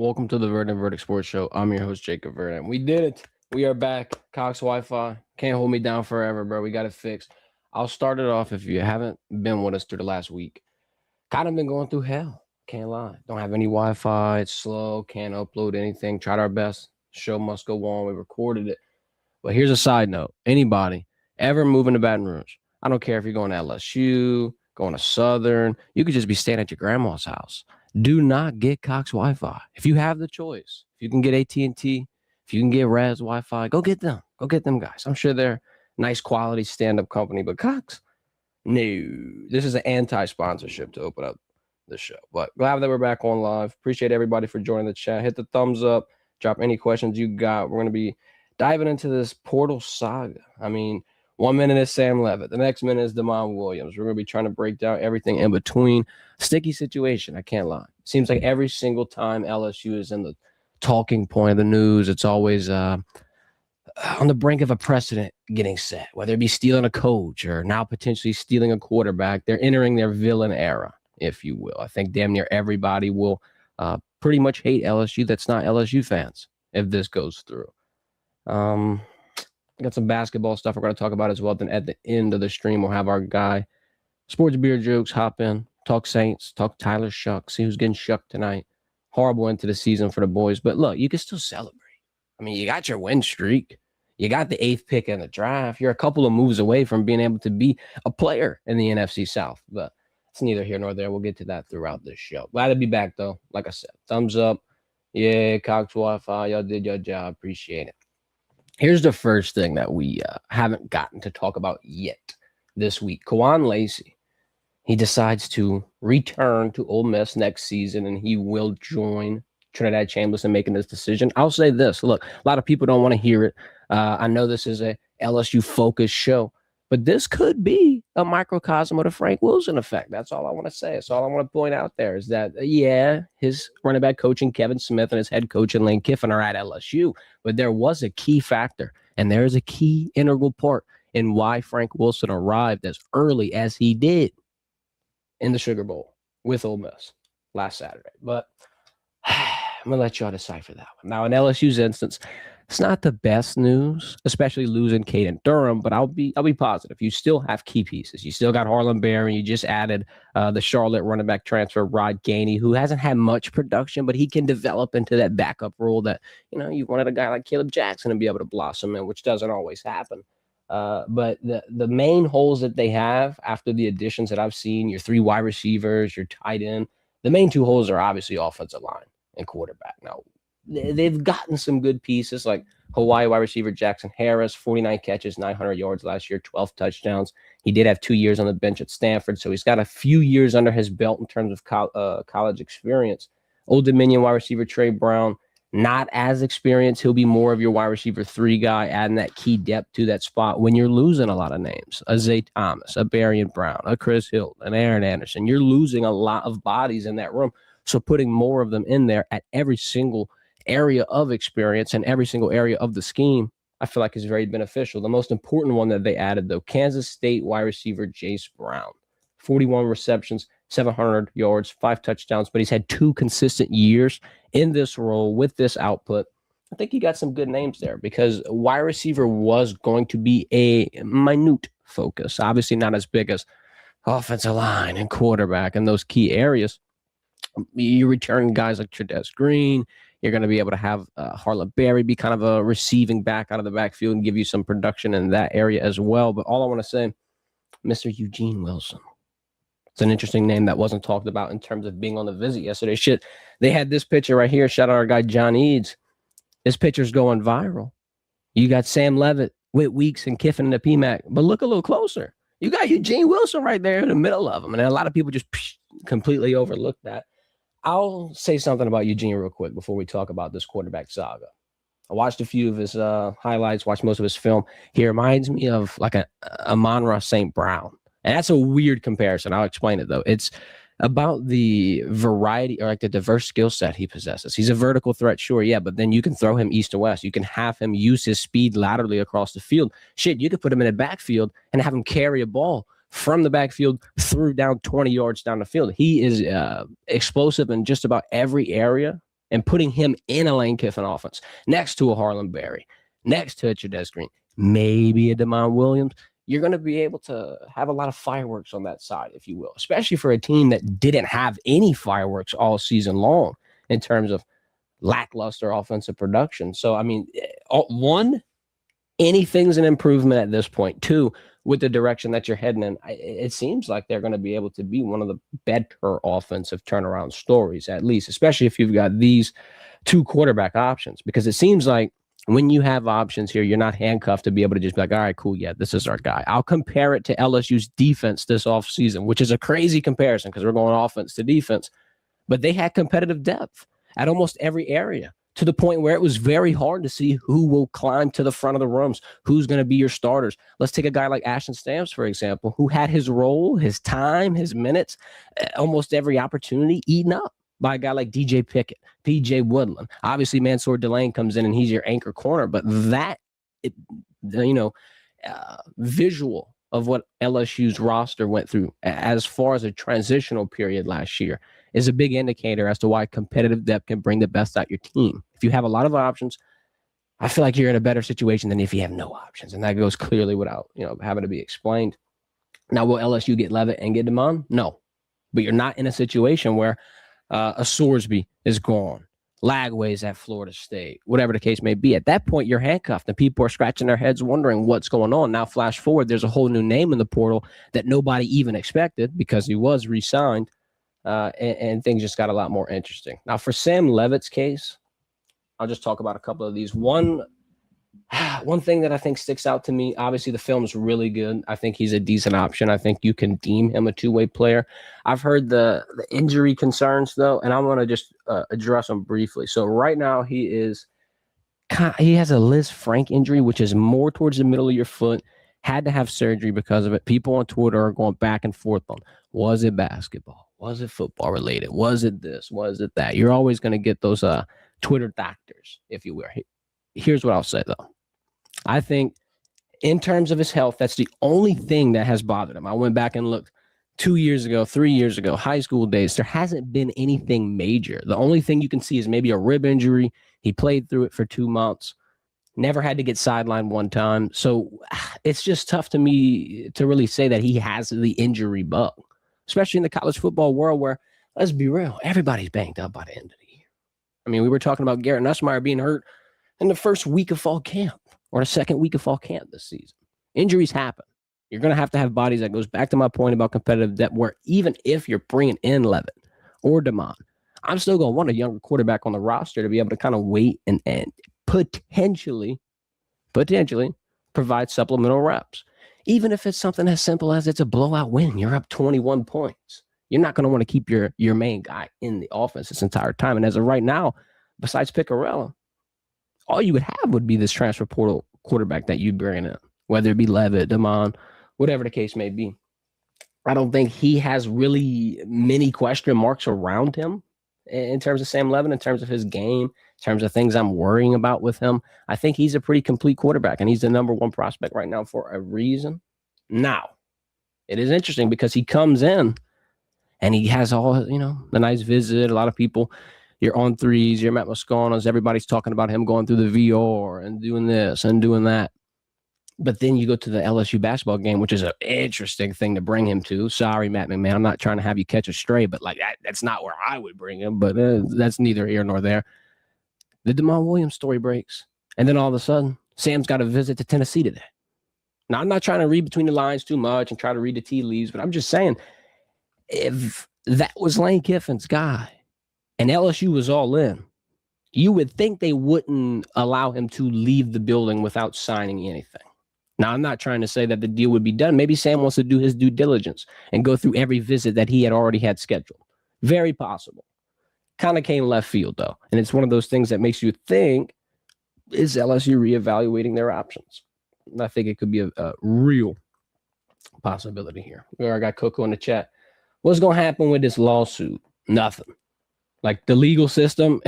Welcome to the Verdant Verdict Sports Show. I'm your host, Jacob Verdant. We did it. We are back. Cox Wi-Fi. Can't hold me down forever, bro. We got it fixed. I'll start it off if you haven't been with us through the last week. Kind of been going through hell. Can't lie. Don't have any Wi-Fi. It's slow. Can't upload anything. Tried our best. Show must go on. We recorded it. But here's a side note. Anybody ever moving to Baton Rouge, I don't care if you're going to LSU, going to Southern, you could just be staying at your grandma's house. Do not get Cox Wi-Fi. If you have the choice, if you can get AT&T, if you can get Raz Wi-Fi, go get them. Go get them guys. I'm sure they're nice quality stand-up company, but Cox, no. This is an anti-sponsorship to open up the show. But glad that we're back on live. Appreciate everybody for joining the chat. Hit the thumbs up. Drop any questions you got. We're going to be diving into this portal saga. I mean, 1 minute is Sam Levitt. The next minute is Desmond Williams. We're going to be trying to break down everything in between. Sticky situation, I can't lie. Seems like every single time LSU is in the talking point of the news, it's always on the brink of a precedent getting set, whether it be stealing a coach or now potentially stealing a quarterback. They're entering their villain era, if you will. I think damn near everybody will pretty much hate LSU that's not LSU fans if this goes through. Got some basketball stuff we're going to talk about as well. Then at the end of the stream, we'll have our guy, Sports Beer Jokes, hop in, talk Saints, talk Tyler Shuck, see who's getting shucked tonight. Horrible into the season for the boys. But look, you can still celebrate. I mean, you got your win streak. You got the 8th pick in the draft. You're a couple of moves away from being able to be a player in the NFC South. But it's neither here nor there. We'll get to that throughout this show. Glad to be back, though. Like I said, thumbs up. Yeah, Cox Wi-Fi. Y'all did your job. Appreciate it. Here's the first thing that we haven't gotten to talk about yet this week. Kawan Lacey, he decides to return to Ole Miss next season, and he will join Trinidad Chambers in making this decision. I'll say this. Look, a lot of people don't want to hear it. I know this is a LSU-focused show, but this could be a microcosm of the Frank Wilson effect. That's all I want to say. That's all I want to point out there is that, yeah, his running back coaching, Kevin Smith, and his head coach, Lane Kiffin, are at LSU. But there was a key factor, and there is a key integral part in why Frank Wilson arrived as early as he did in the Sugar Bowl with Ole Miss last Saturday. But I'm going to let y'all decipher that one. Now, in LSU's instance, it's not the best news, especially losing Caden Durham, but I'll be positive. You still have key pieces. You still got Harlan Barron. You just added the Charlotte running back transfer, Rod Gainey, who hasn't had much production, but he can develop into that backup role that, you wanted a guy like Caleb Jackson to be able to blossom in, which doesn't always happen. But the main holes that they have after the additions that I've seen, your 3 wide receivers, your tight end, the main 2 holes are obviously offensive line and quarterback. Now, they've gotten some good pieces like Hawaii wide receiver Jackson Harris, 49 catches, 900 yards last year, 12 touchdowns. He did have 2 years on the bench at Stanford, so he's got a few years under his belt in terms of college experience. Old Dominion wide receiver Trey Brown, not as experienced. He'll be more of your wide receiver 3 guy, adding that key depth to that spot when you're losing a lot of names. A Zay Thomas, a Barrion Brown, a Chris Hilton, an Aaron Anderson. You're losing a lot of bodies in that room, so putting more of them in there at every single area of experience and every single area of the scheme, I feel like is very beneficial. The most important one that they added, though, Kansas State wide receiver Jace Brown, 41 receptions, 700 yards, 5 touchdowns, but he's had 2 consistent years in this role with this output. I think you got some good names there because wide receiver was going to be a minute focus, obviously not as big as offensive line and quarterback and those key areas. You return guys like Trudez Green. You're going to be able to have Harlan Berry be kind of a receiving back out of the backfield and give you some production in that area as well. But all I want to say, Mr. Eugene Wilson. It's an interesting name that wasn't talked about in terms of being on the visit yesterday. Shit, they had this picture right here. Shout out our guy, John Eads. This picture's going viral. You got Sam Levitt, Whit Weeks, and Kiffin in the PMAC. But look a little closer. You got Eugene Wilson right there in the middle of them. And a lot of people just completely overlook that. I'll say something about Eugene real quick before we talk about this quarterback saga. I watched a few of his highlights, watched most of his film. He reminds me of like a Amon-Ra St. Brown. And that's a weird comparison. I'll explain it, though. It's about the variety or like the diverse skill set he possesses. He's a vertical threat, sure, yeah, but then you can throw him east to west. You can have him use his speed laterally across the field. Shit, you could put him in a backfield and have him carry a ball from the backfield through down 20 yards down the field. He is explosive in just about every area and putting him in a Lane Kiffin offense next to a Harlan Berry, next to a Trades Green, maybe a Desmond Williams, you're going to be able to have a lot of fireworks on that side, if you will, especially for a team that didn't have any fireworks all season long in terms of lackluster offensive production. So, I mean, one, anything's an improvement at this point. Two, with the direction that you're heading in, it seems like they're going to be able to be one of the better offensive turnaround stories, at least, especially if you've got these two quarterback options, because it seems like when you have options here, you're not handcuffed to be able to just be like, all right, cool, yeah, this is our guy. I'll compare it to LSU's defense this offseason, which is a crazy comparison because we're going offense to defense, but they had competitive depth at almost every area, to the point where it was very hard to see who will climb to the front of the rooms, who's going to be your starters. Let's take a guy like Ashton Stamps, for example, who had his role, his time, his minutes, almost every opportunity eaten up by a guy like DJ Pickett, PJ Woodland. Obviously, Mansour Delane comes in and he's your anchor corner, but that, visual of what LSU's roster went through as far as a transitional period last year is a big indicator as to why competitive depth can bring the best out your team. If you have a lot of options, I feel like you're in a better situation than if you have no options. And that goes clearly without, having to be explained. Now, will LSU get Levitt and get Demond? No. But you're not in a situation where a Sorsby is gone, Lagway's at Florida State, whatever the case may be. At that point, you're handcuffed and people are scratching their heads wondering what's going on. Now, flash forward, there's a whole new name in the portal that nobody even expected because he was re-signed. And things just got a lot more interesting. Now, for Sam Levitt's case, I'll just talk about a couple of these. One thing that I think sticks out to me, obviously the film's really good. I think he's a decent option. I think you can deem him a two-way player. I've heard the injury concerns, though, and I want to just address them briefly. So right now he has a Liz Frank injury, which is more towards the middle of your foot. Had to have surgery because of it. People on Twitter are going back and forth on, was it basketball? Was it football related? Was it this? Was it that? You're always going to get those Twitter doctors, if you will. Here's what I'll say, though. I think in terms of his health, that's the only thing that has bothered him. I went back and looked 2 years ago, 3 years ago, high school days. There hasn't been anything major. The only thing you can see is maybe a rib injury. He played through it for 2 months. Never had to get sidelined one time. So it's just tough to me to really say that he has the injury bug, especially in the college football world where, let's be real, everybody's banged up by the end of the year. I mean, we were talking about Garrett Nussmeier being hurt in the first week of fall camp or the second week of fall camp this season. Injuries happen. You're going to have bodies. That goes back to my point about competitive depth, where even if you're bringing in Levitt or Demond, I'm still going to want a younger quarterback on the roster to be able to kind of wait and potentially provide supplemental reps. Even if it's something as simple as it's a blowout win, you're up 21 points. You're not going to want to keep your main guy in the offense this entire time. And as of right now, besides Piccarella, all you would have would be this transfer portal quarterback that you bring in, whether it be Levitt, Demond, whatever the case may be. I don't think he has really many question marks around him in terms of Sam Levitt, in terms of his game, in terms of things I'm worrying about with him. I think he's a pretty complete quarterback, and he's the number one prospect right now for a reason. Now, it is interesting because he comes in and he has all, the nice visit. A lot of people, you're on threes, you're Matt Moscano's, everybody's talking about him going through the VR and doing this and doing that. But then you go to the LSU basketball game, which is an interesting thing to bring him to. Sorry, Matt McMahon, I'm not trying to have you catch a stray, but that's not where I would bring him. But that's neither here nor there. The Desmond Williams story breaks. And then all of a sudden, Sam's got a visit to Tennessee today. Now, I'm not trying to read between the lines too much and try to read the tea leaves, but I'm just saying, if that was Lane Kiffin's guy and LSU was all in, you would think they wouldn't allow him to leave the building without signing anything. Now, I'm not trying to say that the deal would be done. Maybe Sam wants to do his due diligence and go through every visit that he had already had scheduled. Very possible. Kind of came left field, though. And it's one of those things that makes you think, is LSU reevaluating their options? And I think it could be a real possibility here. I got Coco in the chat. What's going to happen with this lawsuit? Nothing. Like the legal system,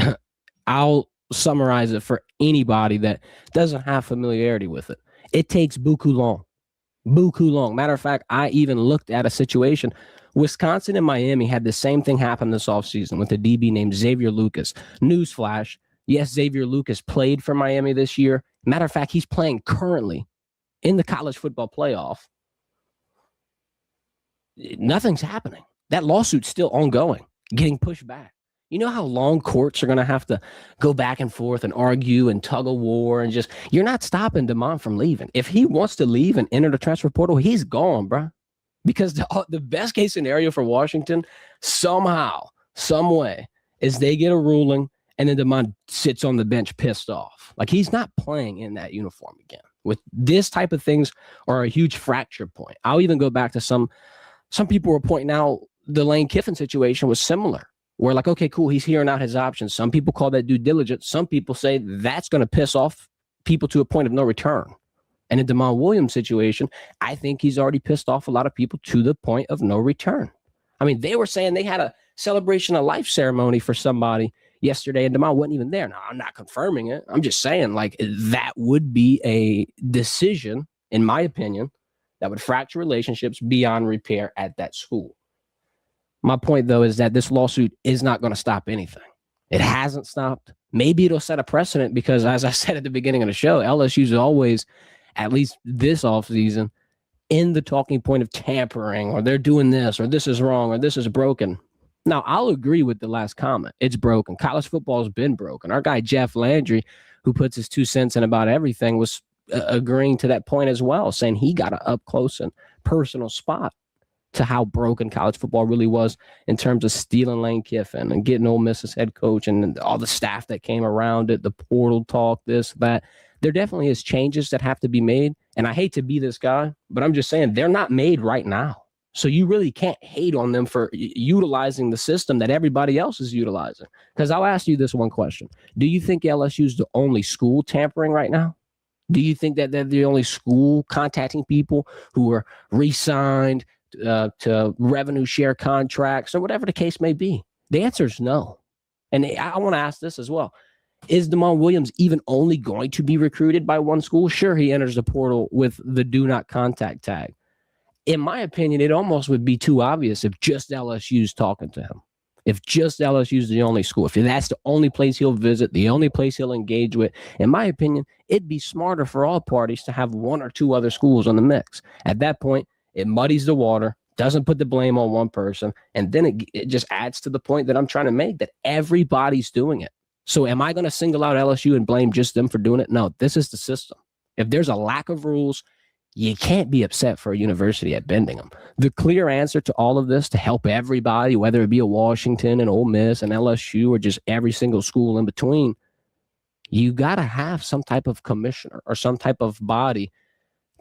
I'll summarize it for anybody that doesn't have familiarity with it. It takes buku long. Matter of fact, I even looked at a situation Wisconsin and Miami had the same thing happen this offseason with a DB named Xavier Lucas. Newsflash, yes, Xavier Lucas played for Miami this year. Matter of fact, he's playing currently in the college football playoff. Nothing's happening. That lawsuit's still ongoing, getting pushed back. You know how long courts are going to have to go back and forth and argue and tug of war and just, you're not stopping DeMond from leaving. If he wants to leave and enter the transfer portal, he's gone, bro. Because the best case scenario for Washington, somehow, some way, is they get a ruling and then DeMond sits on the bench pissed off. Like, he's not playing in that uniform again. With this type of things are a huge fracture point. I'll even go back to some people were pointing out the Lane Kiffin situation was similar. We're like, okay, cool, he's hearing out his options. Some people call that due diligence. Some people say that's going to piss off people to a point of no return. And in Desmond Williams' situation, I think he's already pissed off a lot of people to the point of no return. I mean, they were saying they had a celebration of life ceremony for somebody yesterday, and Desmond wasn't even there. Now, I'm not confirming it. I'm just saying, like, that would be a decision, in my opinion, that would fracture relationships beyond repair at that school. My point, though, is that this lawsuit is not going to stop anything. It hasn't stopped. Maybe it'll set a precedent because, as I said at the beginning of the show, LSU's always, at least this offseason, in the talking point of tampering, or they're doing this, or this is wrong, or this is broken. Now, I'll agree with the last comment. It's broken. College football has been broken. Our guy, Jeff Landry, who puts his 2 cents in about everything, was agreeing to that point as well, saying he got an up-close and personal spot to how broken college football really was in terms of stealing Lane Kiffin and getting Ole Miss as head coach and all the staff that came around it, the portal talk, this, that. There definitely is changes that have to be made. And I hate to be this guy, but I'm just saying they're not made right now. So you really can't hate on them for utilizing the system that everybody else is utilizing. Because I'll ask you this one question. Do you think LSU is the only school tampering right now? Do you think that they're the only school contacting people who are re-signed to revenue share contracts or whatever the case may be? The answer is no. And I want to ask this as well. Is Desmond Williams even only going to be recruited by one school? Sure, he enters the portal with the do not contact tag. In my opinion, it almost would be too obvious if just LSU's talking to him. If just LSU's the only school, if that's the only place he'll visit, the only place he'll engage with, in my opinion, it'd be smarter for all parties to have one or two other schools on the mix. At that point, it muddies the water, doesn't put the blame on one person, and then it just adds to the point that I'm trying to make, that everybody's doing it. So am I going to single out LSU and blame just them for doing it? No, this is the system. If there's a lack of rules, you can't be upset for a university at bending them. The clear answer to all of this, to help everybody, whether it be a Washington and Ole Miss and LSU or just every single school in between, you got to have some type of commissioner or some type of body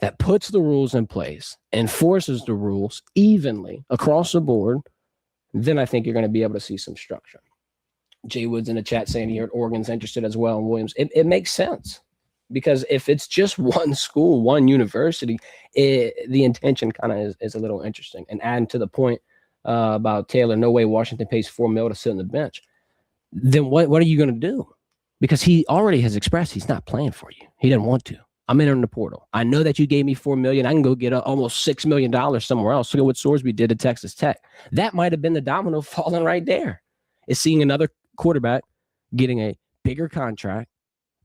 that puts the rules in place, enforces the rules evenly across the board. Then I think you're going to be able to see some structure. Jay Wood's in the chat saying he heard Oregon's interested as well in Williams. It makes sense. Because if it's just one school, one university, the intention kind of is a little interesting. And adding to the point about Taylor, no way Washington pays $4 million to sit on the bench. Then what are you going to do? Because he already has expressed he's not playing for you. He doesn't want to. I'm entering the portal. I know that you gave me $4 million. I can go get almost $6 million somewhere else. Look at what Sorsby did to Texas Tech. That might have been the domino falling right there. Is seeing another quarterback getting a bigger contract,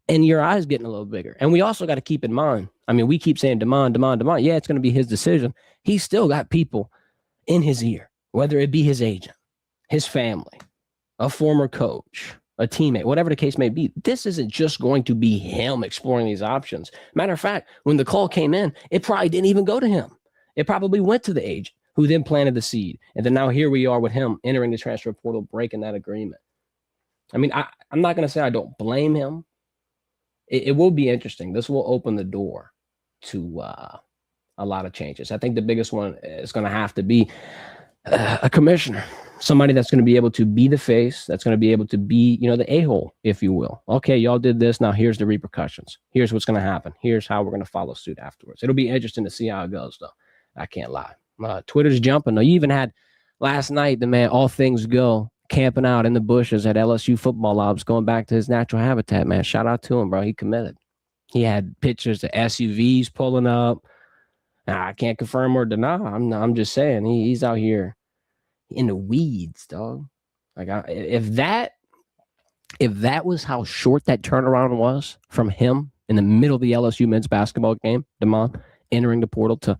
and your eyes getting a little bigger. And we also got to keep in mind, I mean, we keep saying Desmond. Yeah, it's going to be his decision. He's still got people in his ear, whether it be his agent, his family, a former coach, a teammate, whatever the case may be. This isn't just going to be him exploring these options. Matter of fact, when the call came in, it probably didn't even go to him. It probably went to the agent, who then planted the seed. And then now here we are with him entering the transfer portal, breaking that agreement. I mean, I'm not going to say I don't blame him. It will be interesting. This will open the door to a lot of changes. I think the biggest one is going to have to be a commissioner, somebody that's going to be able to be the face, that's going to be able to be, the a-hole, if you will. Okay, y'all did this. Now here's the repercussions. Here's what's going to happen. Here's how we're going to follow suit afterwards. It'll be interesting to see how it goes, though. I can't lie. Twitter's jumping. Though. You even had last night, the man, All Things Go, camping out in the bushes at LSU football lobs, going back to his natural habitat, man. Shout out to him, bro. He committed. He had pictures of SUVs pulling up. Now, I can't confirm or deny. I'm just saying he's out here in the weeds, dog. Like if that was how short that turnaround was from him in the middle of the LSU men's basketball game, Damon entering the portal to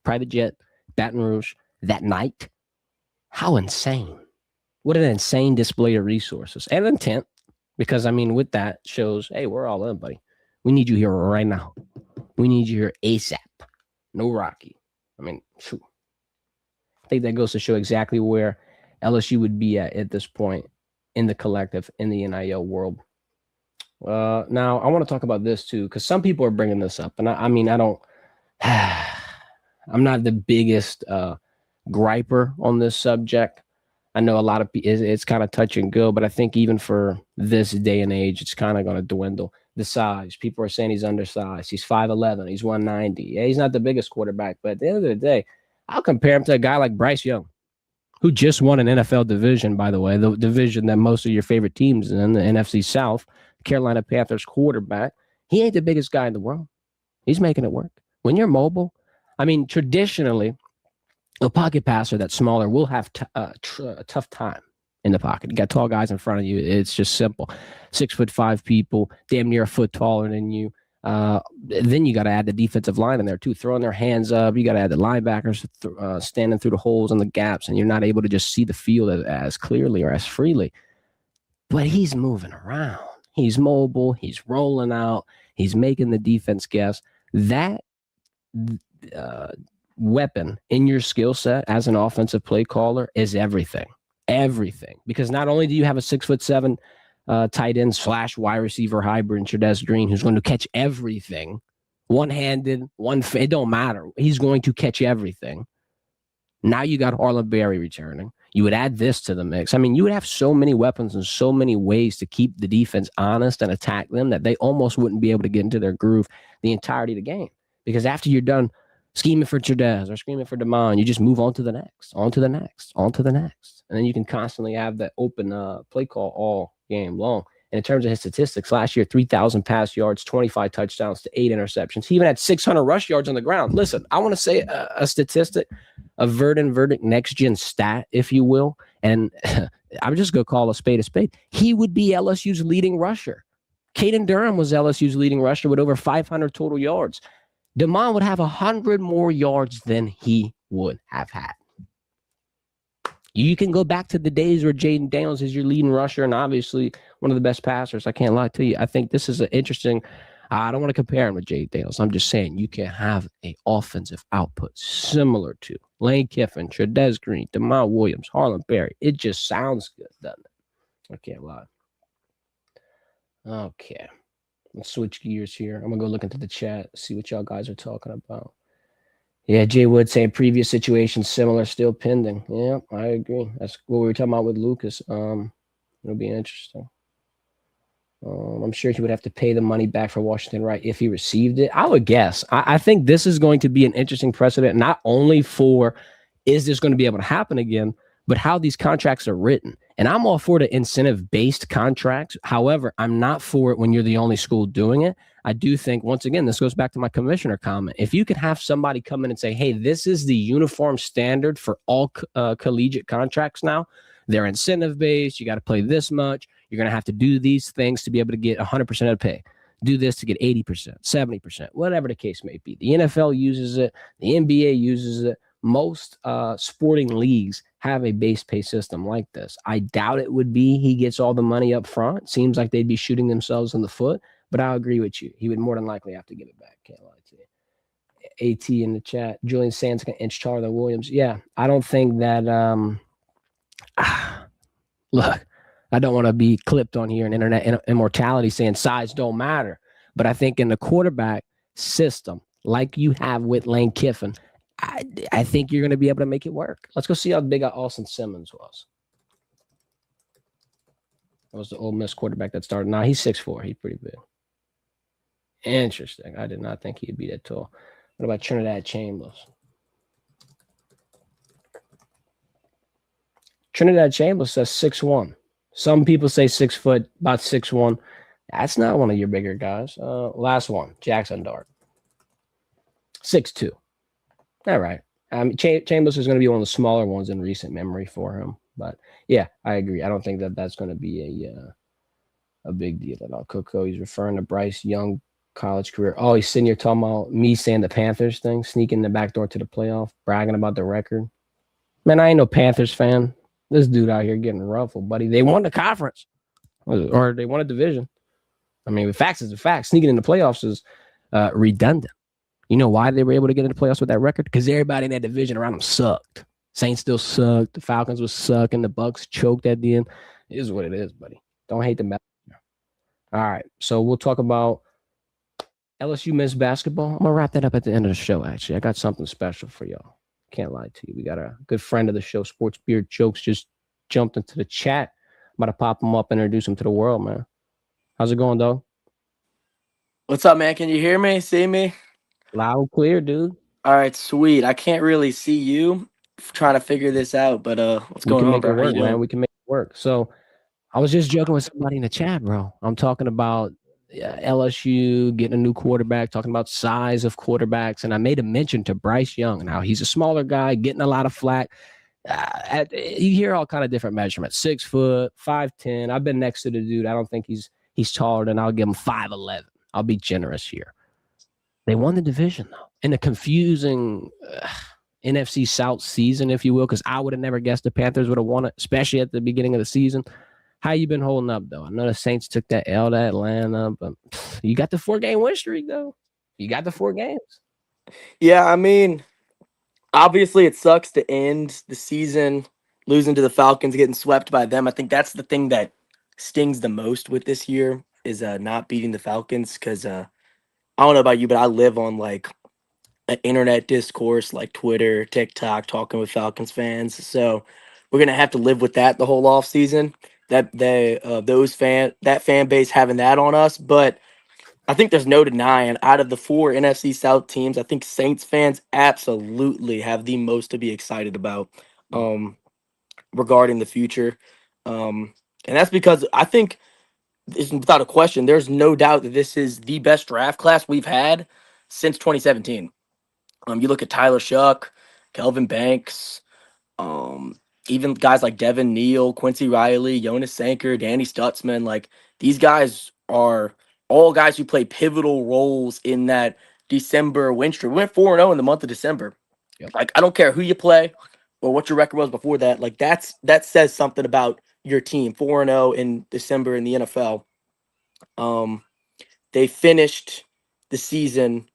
private jet, Baton Rouge that night, how insane. What an insane display of resources and intent. Because, I mean, with that shows, hey, we're all in, buddy. We need you here right now. We need you here ASAP. No Rocky. I mean, phew. I think that goes to show exactly where LSU would be at this point in the collective, in the NIL world. Now, I want to talk about this, too, because some people are bringing this up. And I mean, I don't – I'm not the biggest griper on this subject. I know a lot of people, it's kind of touch and go, but I think even for this day and age, it's kind of going to dwindle. The size, people are saying he's undersized. He's 5'11", he's 190. Yeah, he's not the biggest quarterback, but at the end of the day, I'll compare him to a guy like Bryce Young, who just won an NFL division, by the way, the division that most of your favorite teams in, the NFC South, Carolina Panthers quarterback. He ain't the biggest guy in the world. He's making it work. When you're mobile, I mean, traditionally, a pocket passer that's smaller will have a tough time in the pocket. You got tall guys in front of you. It's just simple. 6'5" people, damn near a foot taller than you. Then you got to add the defensive line in there too, throwing their hands up. You got to add the linebackers standing through the holes and the gaps, and you're not able to just see the field as clearly or as freely. But he's moving around. He's mobile. He's rolling out. He's making the defense guess. That weapon in your skill set as an offensive play caller is everything. Because not only do you have a 6'7" tight end / wide receiver hybrid in Trudez Green, who's going to catch everything, one-handed, it don't matter. He's going to catch everything. Now you got Harlan Berry returning. You would add this to the mix. I mean, you would have so many weapons and so many ways to keep the defense honest and attack them that they almost wouldn't be able to get into their groove the entirety of the game. Because after you're done scheming for Trudez or scheming for Damon, you just move on to the next. And then you can constantly have that open play call all game long. And in terms of his statistics, last year, 3,000 pass yards, 25 touchdowns to 8 interceptions. He even had 600 rush yards on the ground. Listen, I want to say a statistic, a verdict next-gen stat, if you will. And I'm just going to call a spade a spade. He would be LSU's leading rusher. Caden Durham was LSU's leading rusher with over 500 total yards. Damon would have 100 more yards than he would have had. You can go back to the days where Jaden Daniels is your leading rusher and obviously one of the best passers. I can't lie to you. I think this is an interesting – I don't want to compare him with Jaden Daniels. I'm just saying you can have an offensive output similar to Lane Kiffin, Trudez Green, Desmond Williams, Harlan Berry. It just sounds good, doesn't it? I can't lie. Okay. Let's switch gears here. I'm going to go look into the chat, see what y'all guys are talking about. Yeah, Jay Wood saying previous situation similar, still pending. Yeah, I agree. That's what we were talking about with Lucas. It'll be interesting. I'm sure he would have to pay the money back for Washington, right, if he received it. I would guess. I think this is going to be an interesting precedent, not only for is this going to be able to happen again, but how these contracts are written. And I'm all for the incentive-based contracts. However, I'm not for it when you're the only school doing it. I do think, once again, this goes back to my commissioner comment. If you could have somebody come in and say, hey, this is the uniform standard for all collegiate contracts now. They're incentive-based. You got to play this much. You're going to have to do these things to be able to get 100% of pay. Do this to get 80%, 70%, whatever the case may be. The NFL uses it. The NBA uses it. Most sporting leagues have a base pay system like this. I doubt it would be he gets all the money up front. Seems like they'd be shooting themselves in the foot, but I'll agree with you. He would more than likely have to give it back. Can't lie to you. AT in the chat. Julian Sands can inch taller than Williams. Yeah, I don't think that look, I don't want to be clipped on here in internet immortality saying size don't matter. But I think in the quarterback system, like you have with Lane Kiffin, I think you're going to be able to make it work. Let's go see how big Austin Simmons was. That was the Ole Miss quarterback that started. Now he's 6'4". He's pretty big. Interesting. I did not think he'd be that tall. What about Trinidad Chambers? Trinidad Chambers says 6'1". Some people say 6 foot, about 6'1". That's not one of your bigger guys. Last one, Jackson Dart. 6'2". All right. Chambers is going to be one of the smaller ones in recent memory for him. But yeah, I agree. I don't think that that's going to be a big deal at all. Coco, he's referring to Bryce Young college career. Oh, he's sitting here talking about me saying the Panthers thing, sneaking the back door to the playoff, bragging about the record. Man, I ain't no Panthers fan. This dude out here getting ruffled, buddy. They won the conference, or they won a division. I mean, the facts is the fact. Sneaking in the playoffs is redundant. You know why they were able to get into the playoffs with that record? Because everybody in that division around them sucked. Saints still sucked. The Falcons was sucking. The Bucks choked at the end. It is what it is, buddy. Don't hate the match. All right, so we'll talk about LSU men's basketball. I'm gonna wrap that up at the end of the show. Actually, I got something special for y'all. Can't lie to you. We got a good friend of the show, Sports Beard Jokes, just jumped into the chat. I'm about to pop him up and introduce him to the world, man. How's it going, dog? What's up, man? Can you hear me? See me? Loud and clear, dude. All right, sweet. I can't really see you. Trying to figure this out, but what's We going can on, make it bro? How you work, man. doing? We can make it work. So I was just joking with somebody in the chat, bro. I'm talking about LSU getting a new quarterback, talking about size of quarterbacks, and I made a mention to Bryce Young. Now he's a smaller guy, getting a lot of flack. You hear all kind of different measurements: 6 foot, 5'10". I've been next to the dude. I don't think he's taller than. I'll give him 5'11". I'll be generous here. They won the division though, in a confusing NFC South season, if you will, because I would have never guessed the Panthers would have won it, especially at the beginning of the season. How you been holding up, though? I know the Saints took that L to Atlanta, but you got the 4-game win streak, though. You got the 4 games. Yeah, I mean, obviously it sucks to end the season losing to the Falcons, getting swept by them. I think that's the thing that stings the most with this year is not beating the Falcons because I don't know about you, but I live on like an internet discourse like Twitter, TikTok, talking with Falcons fans. So we're gonna have to live with that the whole off season. That fan base having that on us, but I think there's no denying out of the 4 NFC South teams, I think Saints fans absolutely have the most to be excited about um, regarding the future. And that's because I think, without a question, there's no doubt that this is the best draft class we've had since 2017. You look at Tyler Shuck, Kelvin Banks, um, even guys like Devin Neal, Quincy Riley, Jonas Sanker, Danny Stutzman. Like these guys are all guys who play pivotal roles in that December win streak. We went 4-0 in the month of December. Yep. Like I don't care who you play or what your record was before that. Like that says something about your team. 4-0 in December in the NFL. They finished the season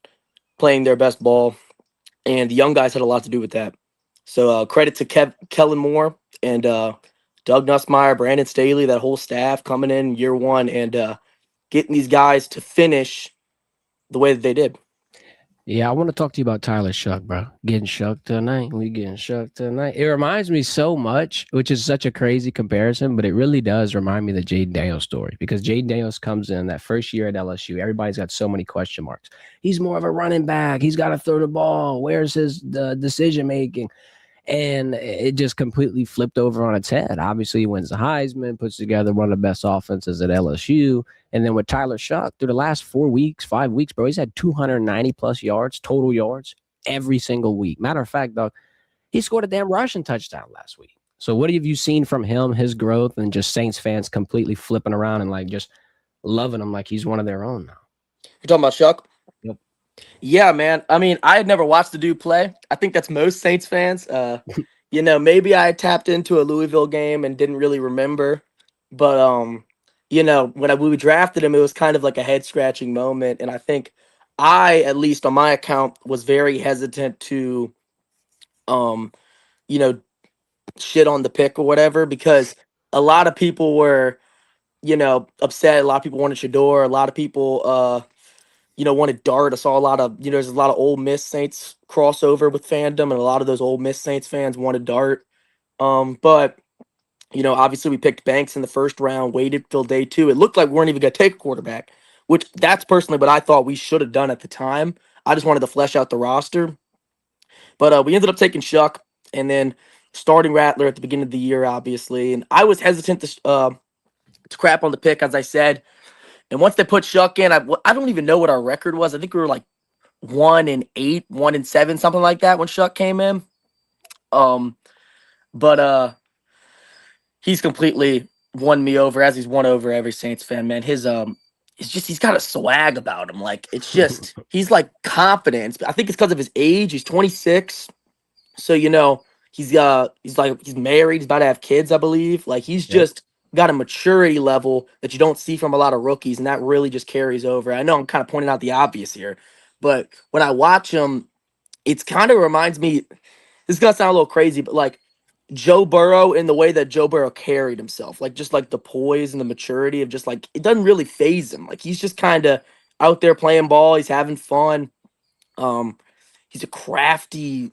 playing their best ball, and the young guys had a lot to do with that. So credit to Kellen Moore and Doug Nussmeier, Brandon Staley, that whole staff coming in year one and getting these guys to finish the way that they did. Yeah, I want to talk to you about Tyler Shuck, bro. Getting shucked tonight. We getting shucked tonight. It reminds me so much, which is such a crazy comparison, but it really does remind me of the Jaden Daniels story because Jaden Daniels comes in that first year at LSU. Everybody's got so many question marks. He's more of a running back. He's got to throw the ball. Where's his decision making? And it just completely flipped over on its head. Obviously, he wins the Heisman, puts together one of the best offenses at LSU. And then with Tyler Shuck, through the last 4 weeks, 5 weeks, bro, he's had 290 plus yards, total yards, every single week. Matter of fact, dog, he scored a damn rushing touchdown last week. So what have you seen from him, his growth, and just Saints fans completely flipping around and like just loving him like he's one of their own now? You're talking about Shuck? Yep. Yeah, man. I mean, I had never watched the dude play. I think that's most Saints fans. Maybe I tapped into a Louisville game and didn't really remember. But when we drafted him, it was kind of like a head scratching moment. And I think I, at least on my account, was very hesitant to um, you know, shit on the pick or whatever, because a lot of people were, upset. A lot of people wanted Shador. A lot of people wanted Dart. I saw a lot of, there's a lot of Ole Miss Saints crossover with fandom, and a lot of those Ole Miss Saints fans wanted Dart. But obviously we picked Banks in the first round, waited till day 2. It looked like we weren't even going to take a quarterback, which that's personally what I thought we should have done at the time. I just wanted to flesh out the roster. But we ended up taking Shuck and then starting Rattler at the beginning of the year, obviously. And I was hesitant to crap on the pick, as I said. And once they put Shuck in, I don't even know what our record was. I think we were like 1-8, 1-7, something like that when Shuck came in. Um, but he's completely won me over as he's won over every Saints fan, man. He's got a swag about him. Like it's just he's like confident. I think it's because of his age. He's 26. So he's married, he's about to have kids, I believe. Like he's Yep. just got a maturity level that you don't see from a lot of rookies, and that really just carries over. I know I'm kind of pointing out the obvious here, but when I watch him, it's kind of reminds me, this is gonna sound a little crazy, but like Joe Burrow in the way that Joe Burrow carried himself, like just like the poise and the maturity of just like it doesn't really phase him. Like he's just kind of out there playing ball, he's having fun. Um, he's a crafty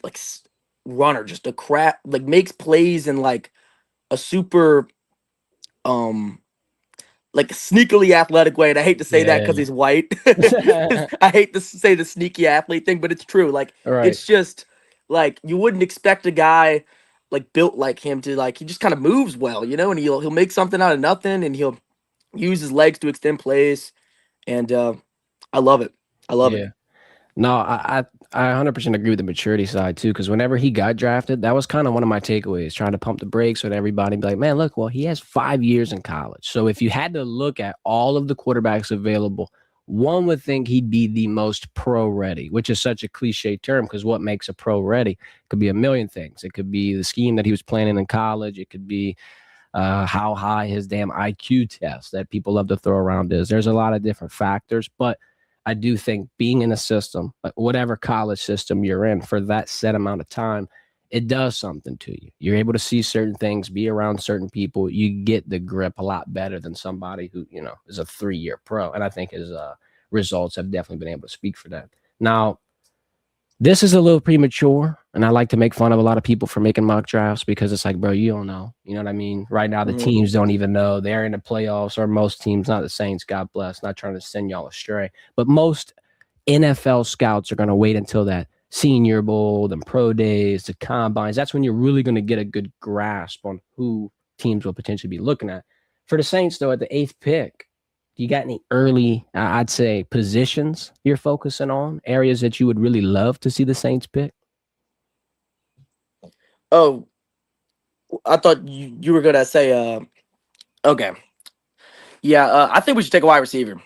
runner, just a like makes plays in like a super um like sneakily athletic way. And I hate to say that Yeah. because he's white. I hate to say the sneaky athlete thing, but it's true. Like All right. it's just like you wouldn't expect a guy like built like him to like he just kind of moves well, and he'll make something out of nothing and he'll use his legs to extend plays. And I love it. I love it. Yeah. No, I 100% agree with the maturity side too. Because whenever he got drafted, that was kind of one of my takeaways. Trying to pump the brakes with everybody, be like, man, look, well, he has 5 years in college. So if you had to look at all of the quarterbacks available, one would think he'd be the most pro ready, which is such a cliche term because what makes a pro ready could be a million things. It could be the scheme that he was playing in college. It could be how high his damn IQ test that people love to throw around is. There's a lot of different factors, but I do think being in a system, whatever college system you're in for that set amount of time, it does something to you. You're able to see certain things, be around certain people. You get the grip a lot better than somebody who, is a 3-year pro. And I think his results have definitely been able to speak for that. Now, this is a little premature, and I like to make fun of a lot of people for making mock drafts because it's like, bro, you don't know. You know what I mean? Right now, the Mhm. teams don't even know. They're in the playoffs, or most teams, not the Saints, God bless, not trying to send y'all astray. But most NFL scouts are going to wait until that Senior Bowl, and pro days, the combines. That's when you're really going to get a good grasp on who teams will potentially be looking at. For the Saints, though, at the 8th pick, you got any early, I'd say, positions you're focusing on, areas that you would really love to see the Saints pick? Oh, I thought you were gonna say okay. Yeah, I think we should take a wide receiver.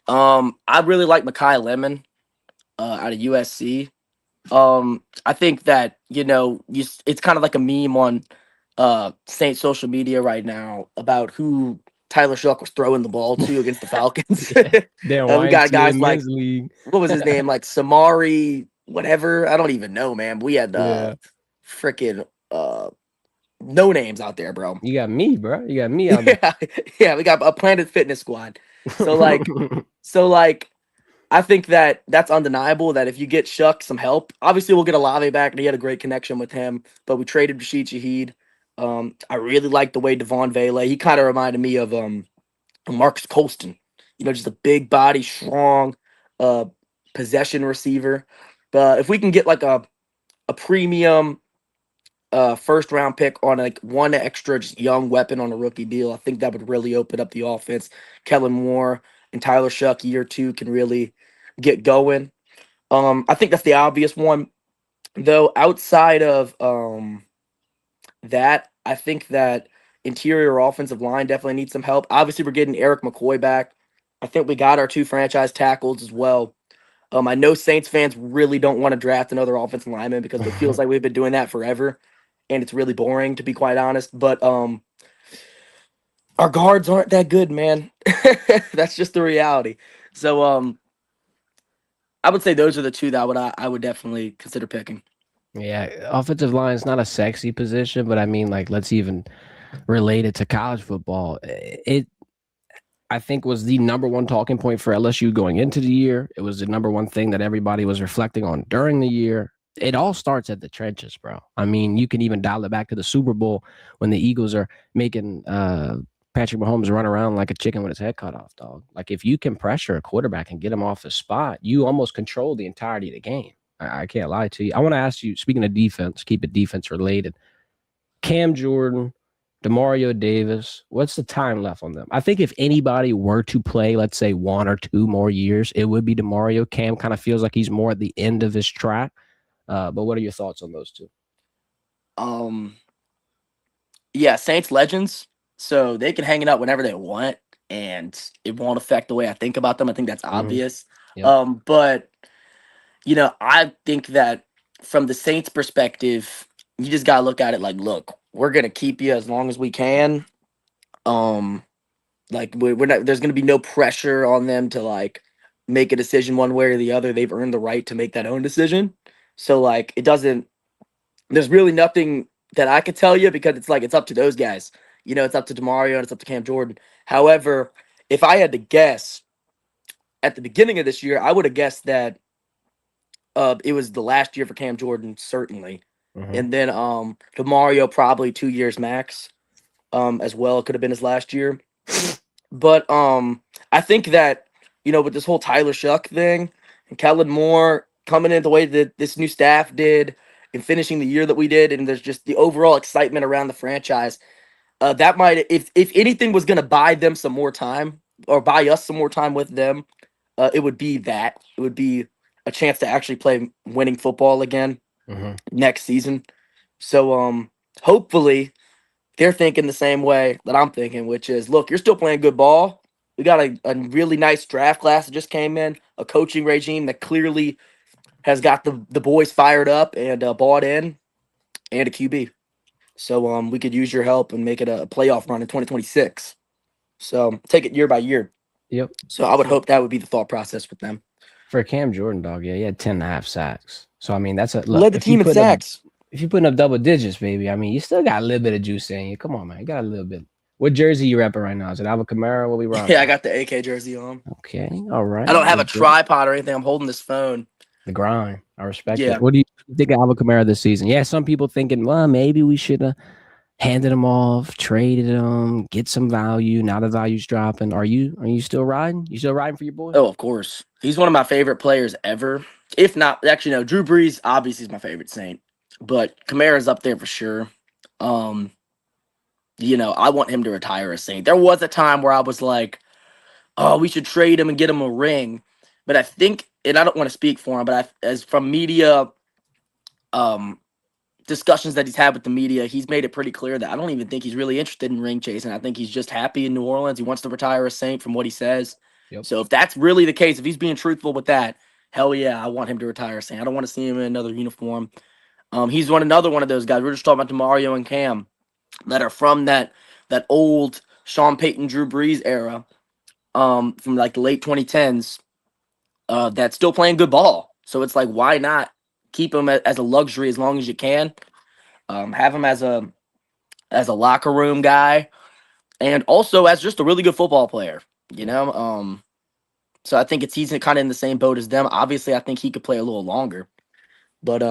I really like Mekhi Lemon out of USC. I think that it's kind of like a meme on Saint social media right now about who Tyler Shuck was throwing the ball to against the Falcons. Damn, We got YMCA guys like men's league. what was his name, like Samari, whatever. I don't even know, man. But we had Yeah. freaking no names out there, bro. You got me, bro. You got me out there. Yeah, we got a Planet Fitness squad. So like I think that that's undeniable that if you get Shuck some help, obviously we'll get Olave back and he had a great connection with him, but we traded Rashid Shaheed. I really like the way Devon Vele, he kind of reminded me of Marcus Colston, just a big body, strong, uh, possession receiver. But if we can get like a premium first round pick on like one extra just young weapon on a rookie deal, I think that would really open up the offense. Kellen Moore and Tyler Shuck year 2 can really get going. I think that's the obvious one. Though outside of that, I think that interior offensive line definitely needs some help. Obviously, we're getting Eric McCoy back. I think we got our 2 franchise tackles as well. I know Saints fans really don't want to draft another offensive lineman because it feels like we've been doing that forever, and it's really boring to be quite honest. But our guards aren't that good, man. That's just the reality. So I would say those are the 2 that I would definitely consider picking. Yeah, offensive line is not a sexy position, but I mean, like, let's even relate it to college football. It, I think, was the number one talking point for LSU going into the year. It was the number one thing that everybody was reflecting on during the year. It all starts at the trenches, bro. I mean, you can even dial it back to the Super Bowl when the Eagles are making Patrick Mahomes run around like a chicken with his head cut off, dog. Like, if you can pressure a quarterback and get him off his spot, you almost control the entirety of the game. I can't lie to you. I want to ask you, speaking of defense, keep it defense related. Cam Jordan, Demario Davis, what's the time left on them? I think if anybody were to play, let's say 1 or 2 more years, it would be Demario. Cam kind of feels like he's more at the end of his track. But what are your thoughts on those 2? Um, yeah, Saints legends, so they can hang it up whenever they want, and it won't affect the way I think about them. I think that's Hmm. obvious. Yep. But I think that from the Saints' perspective, you just gotta look at it like, look, we're gonna keep you as long as we can. Um, like we're not. There's gonna be no pressure on them to like make a decision one way or the other. They've earned the right to make that own decision. So like, it doesn't. There's really nothing that I could tell you because it's like it's up to those guys. It's up to Demario and it's up to Cam Jordan. However, if I had to guess at the beginning of this year, I would have guessed that it was the last year for Cam Jordan, certainly. Hmm. And then Demario probably 2 years max. As well. It could have been his last year. But I think that, with this whole Tyler Shuck thing and Kellen Moore coming in the way that this new staff did and finishing the year that we did, and there's just the overall excitement around the franchise. That might, if anything was gonna buy them some more time or buy us some more time with them, it would be that. It would be a chance to actually play winning football again Hmm. next season. So hopefully they're thinking the same way that I'm thinking, which is, look, you're still playing good ball. We got a really nice draft class that just came in, a coaching regime that clearly has got the boys fired up and bought in, and a QB. So we could use your help and make it a playoff run in 2026. So take it year by year. Yep. So I would For, hope that would be the thought process with them. for Cam Jordan, dog, yeah, he had 10.5 sacks. So I mean, that's a look. Led the team in sacks. If you putting up double digits, baby, I mean, you still got a little bit of juice in you. Come on, man, you got a little bit. What jersey you repping right now? Is it Alvin Kamara? What we Yeah, I rocking? got the AK jersey on. Okay, all right. I don't have a Legit. tripod or anything. I'm holding this phone. The grind. I respect it. Yeah. What do you think of Alvin Kamara this season? Yeah, some people thinking, well, maybe we should have handed him off, traded him, get some value. Now the value's dropping. Are you still riding? You still riding for your boy? Oh, of course. He's one of my favorite players ever. If not, actually, no. Drew Brees obviously is my favorite Saint, but Kamara's up there for sure. Um, I want him to retire a Saint. There was a time where I was like, "Oh, we should trade him and get him a ring," but I think, and I don't want to speak for him, but as from media, um, discussions that he's had with the media, he's made it pretty clear that I don't even think he's really interested in ring chasing. I think he's just happy in New Orleans. He wants to retire a Saint from what he says. Yep. So if that's really the case, if he's being truthful with that, hell yeah, I want him to retire a Saint. I don't want to see him in another uniform. He's another one of those guys. We're just talking about Demario and Cam that are from that old Sean Payton, Drew Brees era, from like the late 2010s, that's still playing good ball. So it's like, why not keep him as a luxury as long as you can? Have him as a locker room guy, and also as just a really good football player. You Yep. know, so I think he's kind of in the same boat as them. Obviously, I think he could play a little longer, but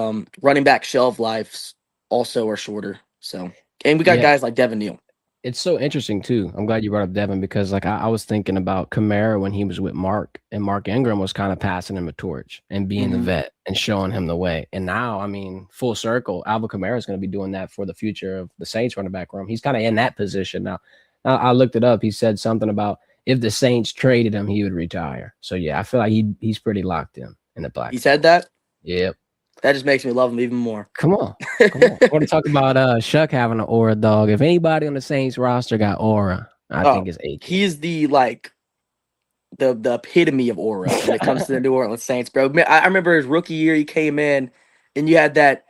running back shelf lives also are shorter. So, and we got Yeah. guys like Devin Neal. It's so interesting too. I'm glad you brought up Devin because like I was thinking about Kamara when he was with Mark and Mark Ingram was kind of passing him a torch and being the Hmm. vet and showing him the way. And now, I mean, full circle, Alvin Kamara is going to be doing that for the future of the Saints running back room. He's kind of in that position now. I looked it up. He said something about if the Saints traded him, he would retire. So yeah, I feel like he's pretty locked in the He black. said that. Yep. That just makes me love him even more. Come on. Come on. I want to talk about Shuck having an aura, dog. If anybody on the Saints roster got aura, I think Oh, it's AK. he's the epitome of aura when it comes to the New Orleans Saints, bro. Man, I remember his rookie year. He came in, and you had that.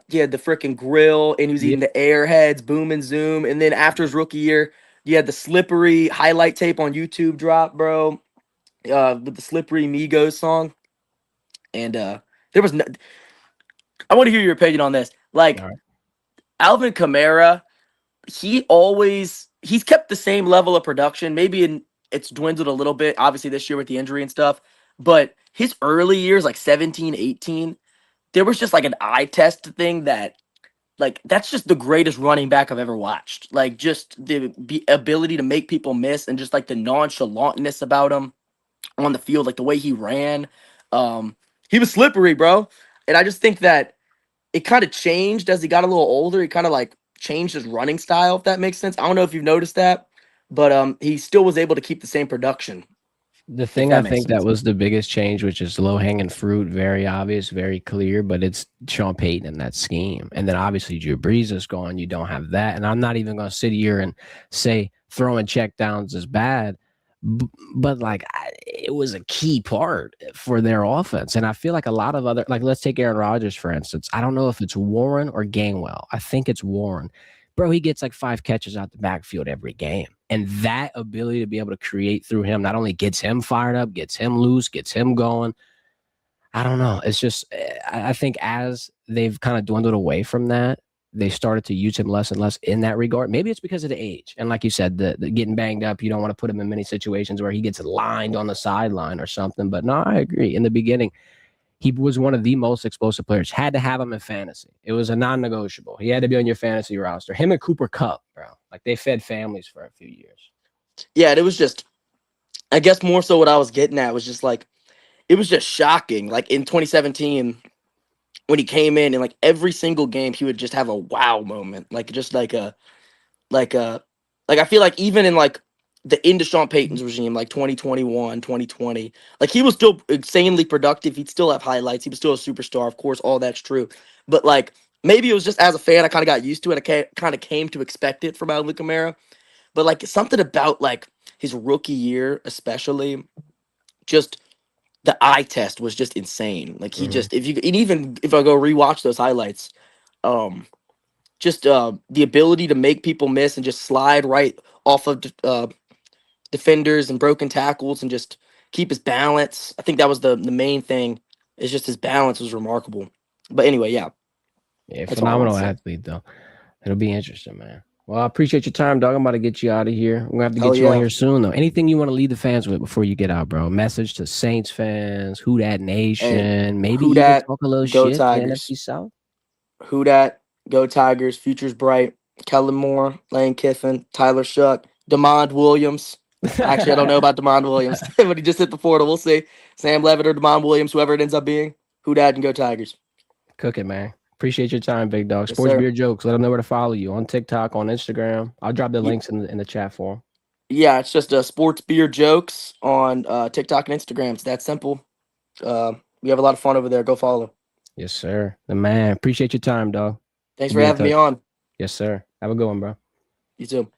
He had the freaking grill, and he was Yeah. eating the airheads, boom and zoom. And then after his rookie year, you had the slippery highlight tape on YouTube drop, bro. With the slippery Migos song, and there was no. I want to hear your opinion on this. All Like right. Alvin Kamara, he's kept the same level of production. It's dwindled a little bit, obviously this year with the injury and stuff. But his early years, like 17, 18, there was just like an eye test thing that, like, that's just the greatest running back I've ever watched. Like, just the ability to make people miss and just like the nonchalantness about him on the field, like the way he ran. Um, he was slippery, bro. And I just think that it kind of changed as he got a little older. He kind of like changed his running style, if that makes sense. I don't know if you've noticed that, but he still was able to keep the same production. The if thing I that makes think that sense. was the biggest change, which is low hanging fruit, very obvious, very clear, but it's Sean Payton in that scheme. And then obviously Drew Brees is gone. You don't have that. And I'm not even going to sit here and say throwing check downs is bad, but like it was a key part for their offense. And I feel like a lot of other, like let's take Aaron Rodgers, for instance. I don't know if it's Warren or Gainwell. I think it's Warren. Bro, he gets like 5 catches out the backfield every game. And that ability to be able to create through him not only gets him fired up, gets him loose, gets him going. I don't know. It's just, I think as they've kind of dwindled away from that, they started to use him less and less in that regard. Maybe it's because of the age. And like you said, the getting banged up, you don't want to put him in many situations where he gets lined on the sideline or something. But no, I agree. In the beginning, he was one of the most explosive players. Had to have him in fantasy. It was a non-negotiable. He had to be on your fantasy roster. Him and Cooper Kupp, bro. Like they fed families for a few years. Yeah, and it was just, I guess more so what I was getting at was just like, it was just shocking. Like in 2017, when he came in and like every single game, he would just have a wow moment. Like just like a, like I feel like even in like the end of Sean Payton's regime, like 2021, 2020, like he was still insanely productive. He'd still have highlights. He was still a superstar. Of course, all that's true. But like maybe it was just as a fan, I kind of got used to it. I kind of came to expect it from Alvin Kamara. But like something about like his rookie year, especially, just the eye test was just insane. Like he Mm-hmm. just if you and even if I go rewatch those highlights, um, just the ability to make people miss and just slide right off of defenders and broken tackles and just keep his balance. I think that was the main thing. Is just his balance was remarkable. But anyway, yeah, Yeah, that's all I want phenomenal to say. athlete, though. It'll be interesting, man. Well, I appreciate your time, dog. I'm about to get you out of here. We're going to have to Hell get you on yeah. here soon, though. Anything you want to lead the fans with before you get out, bro? Message to Saints fans, Who Dat Hey, Nation, maybe who even dat? talk a little Go shit to the Tigers. NFC South. Who dat? Go Tigers. Future's bright. Kellen Moore, Lane Kiffin, Tyler Shuck, Demond Williams. Actually, I don't know about Demond Williams, but he just hit the portal. We'll see. Sam Levitt or Demond Williams, whoever it ends up being. Who dat and go Tigers. Cook it, man. Appreciate your time, big dog. Yes, Sports sir. Beer Jokes. Let them know where to follow you on TikTok, on Instagram. I'll drop the Y- links in the chat for them. Yeah, it's just sports beer jokes on TikTok and Instagram. It's that simple. We have a lot of fun over there. Go follow. Yes, sir. The man. Appreciate your time, dog. Thanks We'll for be in having me touch. on. Yes, sir. Have a good one, bro. You too.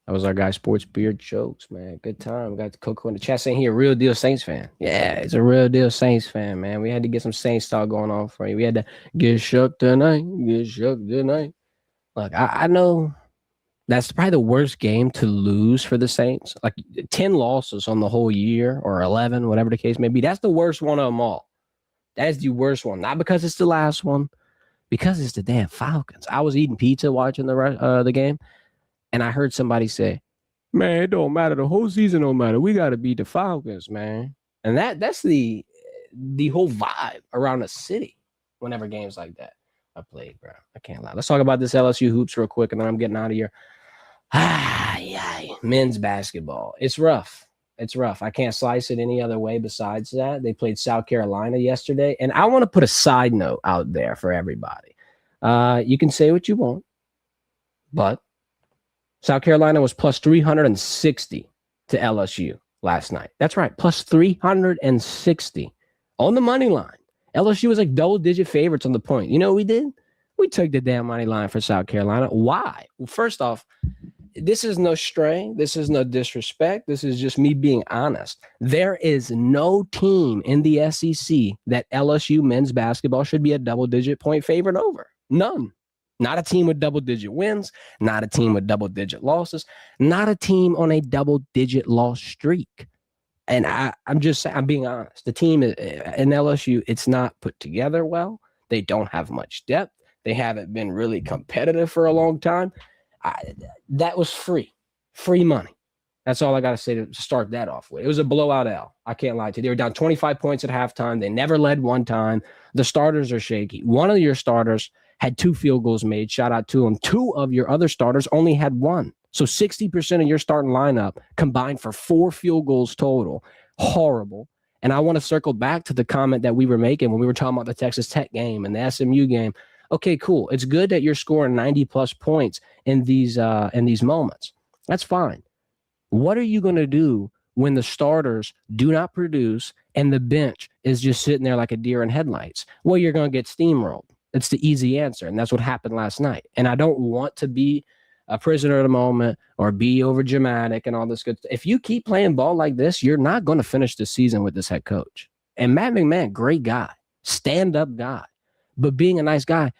That was our guy, Sports Beer Jokes, man. Good time. We got Coco in the chat saying he a real deal Saints fan. Yeah, he's a real deal Saints fan, man. We had to get some Saints talk going on for you. We had to get shook tonight. Get shook tonight. Look, I know that's probably the worst game to lose for the Saints. Like 10 losses on the whole year or 11, whatever the case may be. That's the worst one of them all. That is the worst one. Not because it's the last one, because it's the damn Falcons. I was eating pizza watching the game, and I heard somebody say, "Man, it don't matter. The whole season don't matter. We got to beat the Falcons, man." And that's the whole vibe around the city whenever games like that are played, bro. I can't lie. Let's talk about this LSU hoops real quick, and then I'm getting out of here. Yeah, men's basketball. It's rough. It's rough. I can't slice it any other way besides that. They played South Carolina yesterday, and I want to put a side note out there for everybody. You can say what you want, but South Carolina was plus 360 to LSU last night. That's right, plus 360 on the money line. LSU was like double-digit favorites on the point. You know what we did? We took the damn money line for South Carolina. Why? Well, first off, this is no stray. This is no disrespect. This is just me being honest. There is no team in the SEC that LSU men's basketball should be a double-digit point favorite over. None. Not a team with double-digit wins. Not a team with double-digit losses. Not a team on a double-digit loss streak. And I'm just saying, I'm being honest. The team in LSU, it's not put together well. They don't have much depth. They haven't been really competitive for a long time. That was free money. That's all I got to say to start that off with. It was a blowout L. I can't lie to you. They were down 25 points at halftime. They never led one time. The starters are shaky. One of your starters had 2 field goals made. Shout out to them. 2 of your other starters only had 1. So 60% of your starting lineup combined for 4 field goals total. Horrible. And I want to circle back to the comment that we were making when we were talking about the Texas Tech game and the SMU game. Okay, cool. It's good that you're scoring 90 plus points in these moments. That's fine. What are you going to do when the starters do not produce and the bench is just sitting there like a deer in headlights? Well, you're going to get steamrolled. It's the easy answer, and that's what happened last night. And I don't want to be a prisoner of the moment or be over dramatic and all this good stuff. If you keep playing ball like this, you're not going to finish the season with this head coach. And Matt McMahon, great guy, stand-up guy, but being a nice guy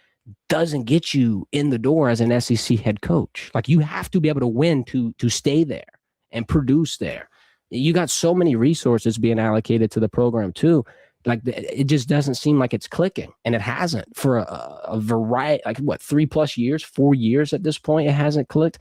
doesn't get you in the door as an SEC head coach. Like, you have to be able to win to stay there and produce there. You got so many resources being allocated to the program too. Like, it just doesn't seem like it's clicking, and it hasn't for a variety, like 3+ years, 4 years at this point, it hasn't clicked.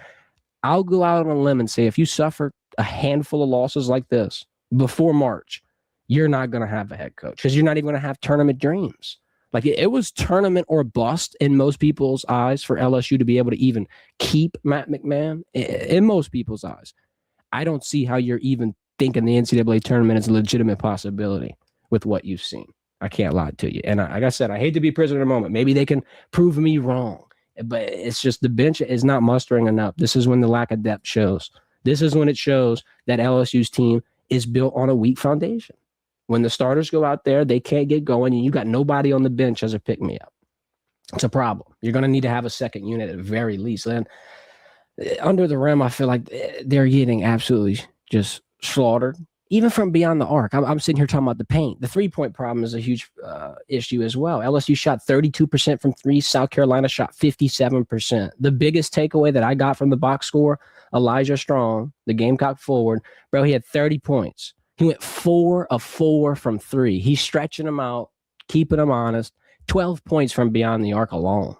I'll go out on a limb and say if you suffer a handful of losses like this before March, you're not going to have a head coach, because you're not even going to have tournament dreams. Like, it was tournament or bust in most people's eyes for LSU to be able to even keep Matt McMahon. In most people's eyes, I don't see how you're even thinking the NCAA tournament is a legitimate possibility with what you've seen. I can't lie to you. And like I said, I hate to be prisoner of the moment. Maybe they can prove me wrong, but it's just the bench is not mustering enough. This is when the lack of depth shows. This is when it shows that LSU's team is built on a weak foundation. When the starters go out there, they can't get going, and you got nobody on the bench as a pick-me-up. It's a problem. You're going to need to have a second unit at the very least. And under the rim, I feel like they're getting absolutely just slaughtered, even from beyond the arc. I'm sitting here talking about the paint. The three-point problem is a huge issue as well. LSU shot 32% from three. South Carolina shot 57%. The biggest takeaway that I got from the box score, Elijah Strong, the Gamecock forward, bro, he had 30 points. He went 4 of 4 from three. He's stretching them out, keeping them honest. 12 points from beyond the arc alone.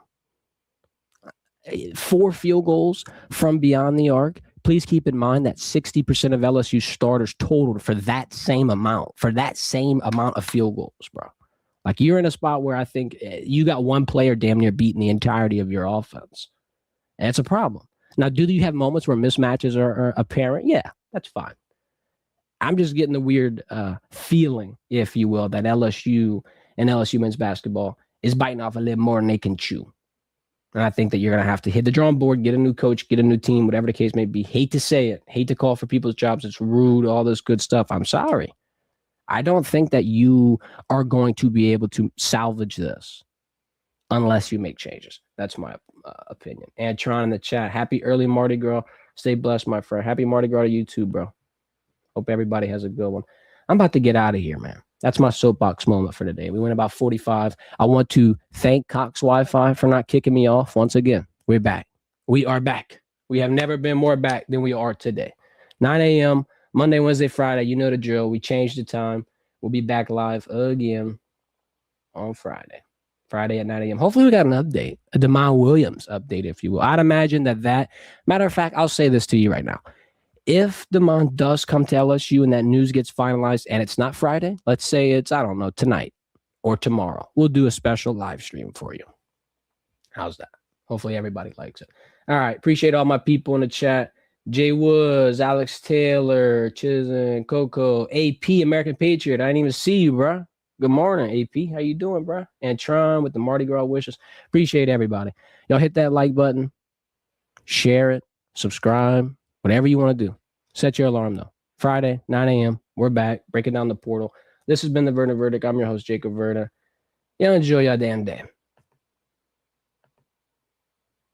4 field goals from beyond the arc. Please keep in mind that 60% of LSU starters totaled for that same amount of field goals, bro. Like, you're in a spot where I think you got one player damn near beating the entirety of your offense. And it's a problem. Now, do you have moments where mismatches are apparent? Yeah, that's fine. I'm just getting the weird feeling, if you will, that LSU and LSU men's basketball is biting off a little more than they can chew. And I think that you're going to have to hit the drawing board, get a new coach, get a new team, whatever the case may be. Hate to say it. Hate to call for people's jobs. It's rude, all this good stuff. I'm sorry. I don't think that you are going to be able to salvage this unless you make changes. That's my opinion. And Tron in the chat, happy early Mardi Gras. Stay blessed, my friend. Happy Mardi Gras to you too, bro. Hope everybody has a good one. I'm about to get out of here, man. That's my soapbox moment for today. We went about 45. I want to thank Cox Wi-Fi for not kicking me off once again. We're back. We are back. We have never been more back than we are today. 9 a.m., Monday, Wednesday, Friday. You know the drill. We changed the time. We'll be back live again on Friday. Friday at 9 a.m. Hopefully we got an update, a Desmond Williams update, if you will. I'd imagine that matter of fact, I'll say this to you right now. If Desmond does come to LSU and that news gets finalized and it's not Friday, let's say it's, I don't know, tonight or tomorrow, we'll do a special live stream for you. How's that? Hopefully everybody likes it. All right. Appreciate all my people in the chat. Jay Woods, Alex Taylor, Chisholm, Coco, AP, American Patriot. I didn't even see you, bro. Good morning, AP. How you doing, bro? And Tron with the Mardi Gras wishes. Appreciate everybody. Y'all hit that like button, share it, subscribe. Whatever you want to do. Set your alarm, though. Friday, 9 a.m. We're back. Breaking down the portal. This has been the Verna Verdict. I'm your host, Jacob Verna. Y'all enjoy your damn day.